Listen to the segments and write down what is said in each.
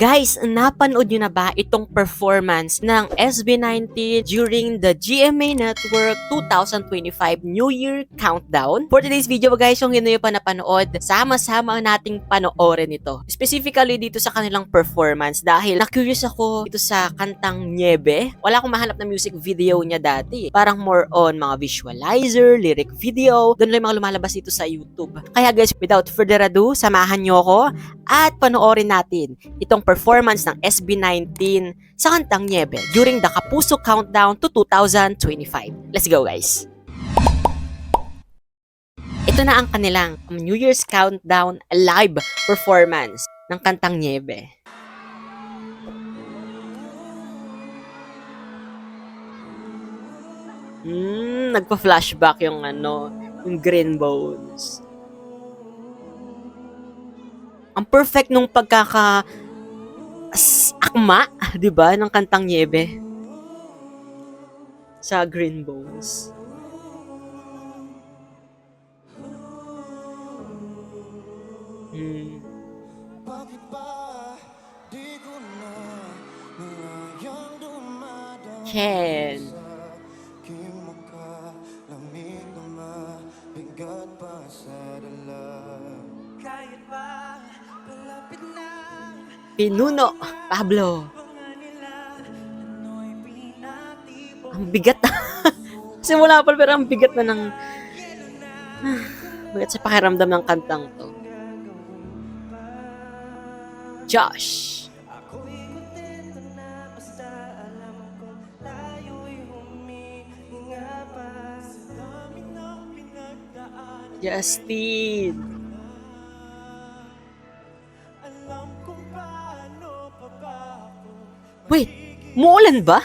Guys, napanood nyo na ba itong performance ng SB19 during the GMA Network 2025 New Year Countdown? For today's video guys, kung hindi nyo pa napanood, sama-sama nating panoorin ito. Specifically dito sa kanilang performance dahil na-curious ako dito sa kantang Niebe. Wala akong mahanap na music video niya dati. Parang more on mga visualizer, lyric video. Doon lang mga lumalabas dito sa YouTube. Kaya guys, without further ado, samahan nyo ako at panoorin natin itong performance ng SB19 sa kantang Niebe during the Kapuso Countdown to 2025. Let's go guys! Ito na ang kanilang New Year's Countdown live performance ng kantang Niebe. Nagpa-flashback yung yung Green Bones. Ang perfect nung akma, 'di ba, ng kantang Niebe sa Green Bones. Ken. Pinuno, Pablo. Ang bigat na. Simula pa pero ang bigat na ng bigat sa pakiramdam ng kantang to. Josh. Justin. Wait, muulan ba?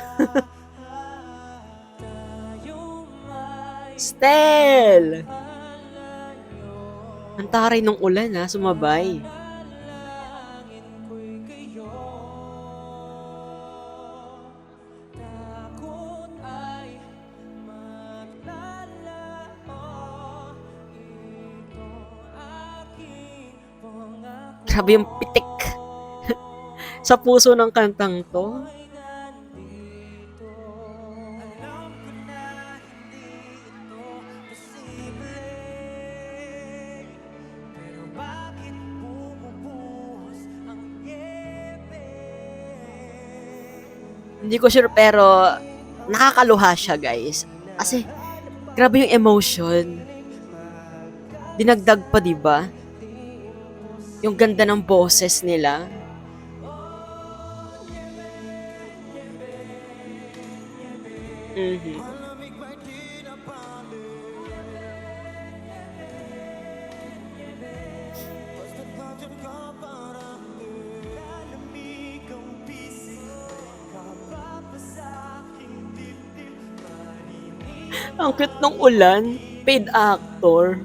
Stel! Ang taray ng ulan ha, sumabay. Grabe yung pitik sa puso ng kantang to. Hindi ko sure pero nakakaluha siya guys. Kasi grabe yung emotion. Dinagdag pa 'di ba? Yung ganda ng boses nila. Ang cute ng ulan. Paid actor.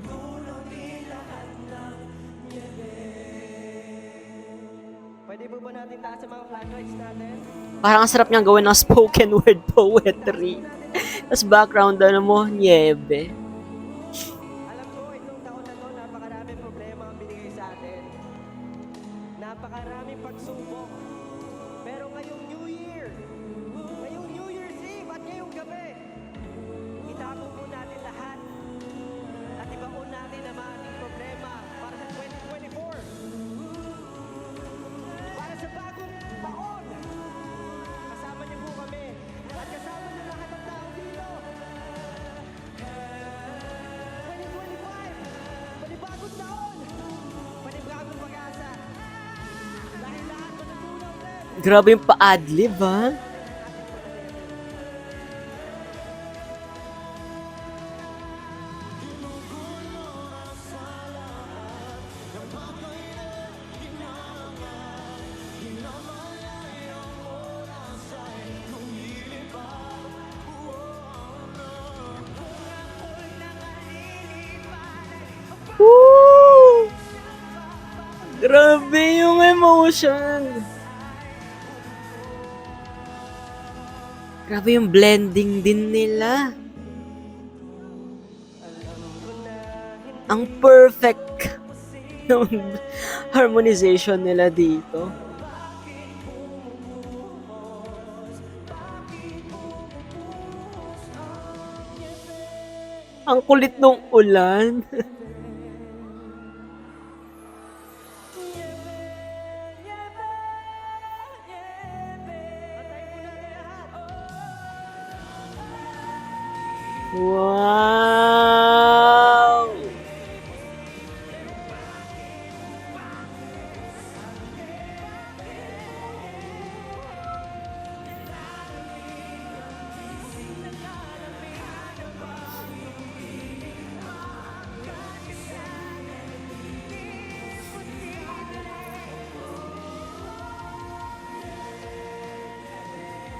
Pwede po ba natin taas sa mga flashlights natin? Parang ang sarap niyang gawin ng spoken word poetry. Tapos background mo, Niebe. Alam ko, itong taon na to, napakaraming problema ang binigay sa atin. Napakaraming pagsubok. Pero ngayong New Year, ngayong New Year's Eve at ngayong gabi, itapo po natin lahat at ibaon natin ang mga ating problema para sa 2024. Para sa bagong taon, kasama niyo po kami at kasama niyo lahat ng tao dito. 2025, panibagong taon, panibagong pag-asa. Dahil lahat matutunaw din. Grabe yung pa-adlib ha. Woo! Grabe yung emotion. Grabe yung blending din nila. Ang perfect ng harmonization nila dito. Ang kulit nung ulan. Wow!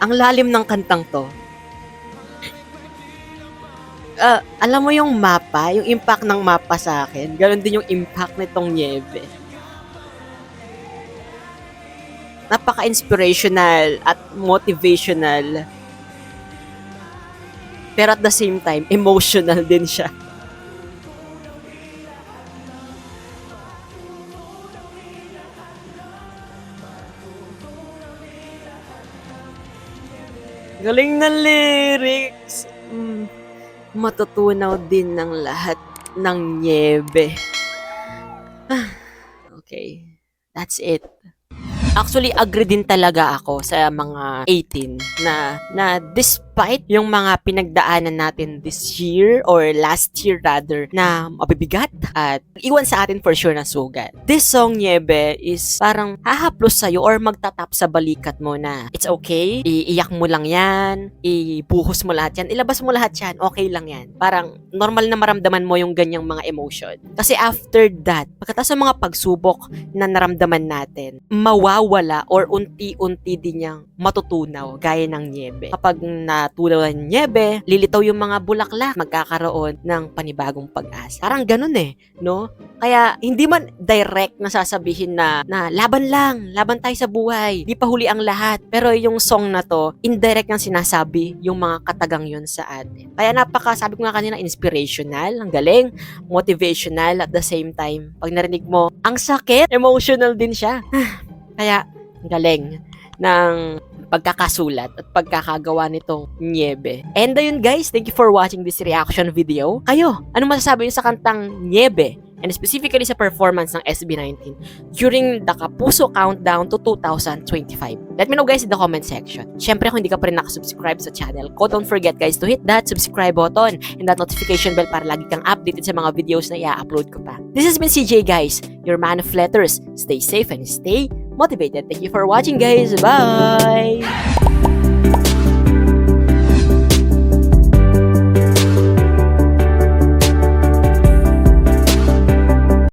Ang lalim ng kantang to. Alam mo yung mapa, yung impact ng mapa sa akin, ganon din yung impact nitong Nieve. Napaka-inspirational at motivational. Pero at the same time, emotional din siya. Galing na lyrics. Matutunaw din ng lahat ng Niebe. Okay, that's it. Actually, agree din talaga ako sa mga 18 na despite yung mga pinagdaanan natin this year or last year rather na mabibigat at iwan sa atin for sure na sugat. This song, Niebe, is parang hahaplos sa'yo or magtatap sa balikat mo na it's okay, iiyak mo lang yan, ibuhos mo lahat yan, ilabas mo lahat yan, okay lang yan. Parang normal na maramdaman mo yung ganyang mga emotion. Kasi after that, pagkatapos ng mga pagsubok na naramdaman natin, mawawala or unti-unti din niyang matutunaw gaya ng Niebe. Kapag natunaw ng Niebe, lilitaw yung mga bulaklak, magkakaroon ng panibagong pag-asa. Parang ganun no? Kaya hindi man direct na sasabihin na laban tayo sa buhay, di pa huli ang lahat. Pero yung song na to, indirect nang sinasabi yung mga katagang yun sa atin. Kaya sabi ko nga kanina, inspirational, ang galing, motivational at the same time. Pag narinig mo, ang sakit, emotional din siya. Kaya, galing ng pagkakasulat at pagkakagawa nitong Niebe. And ayun guys, thank you for watching this reaction video. Kayo, ano masasabi niyo sa kantang Niebe? And specifically sa performance ng SB19 during the Kapuso Countdown to 2025. Let me know guys in the comment section. Syempre kung hindi ka pa rin nakasubscribe sa channel ko, don't forget guys to hit that subscribe button and that notification bell para lagi kang updated sa mga videos na i-upload ko pa. This has been CJ guys, your man of letters. Stay safe and stay motivated. Thank you for watching guys. Bye!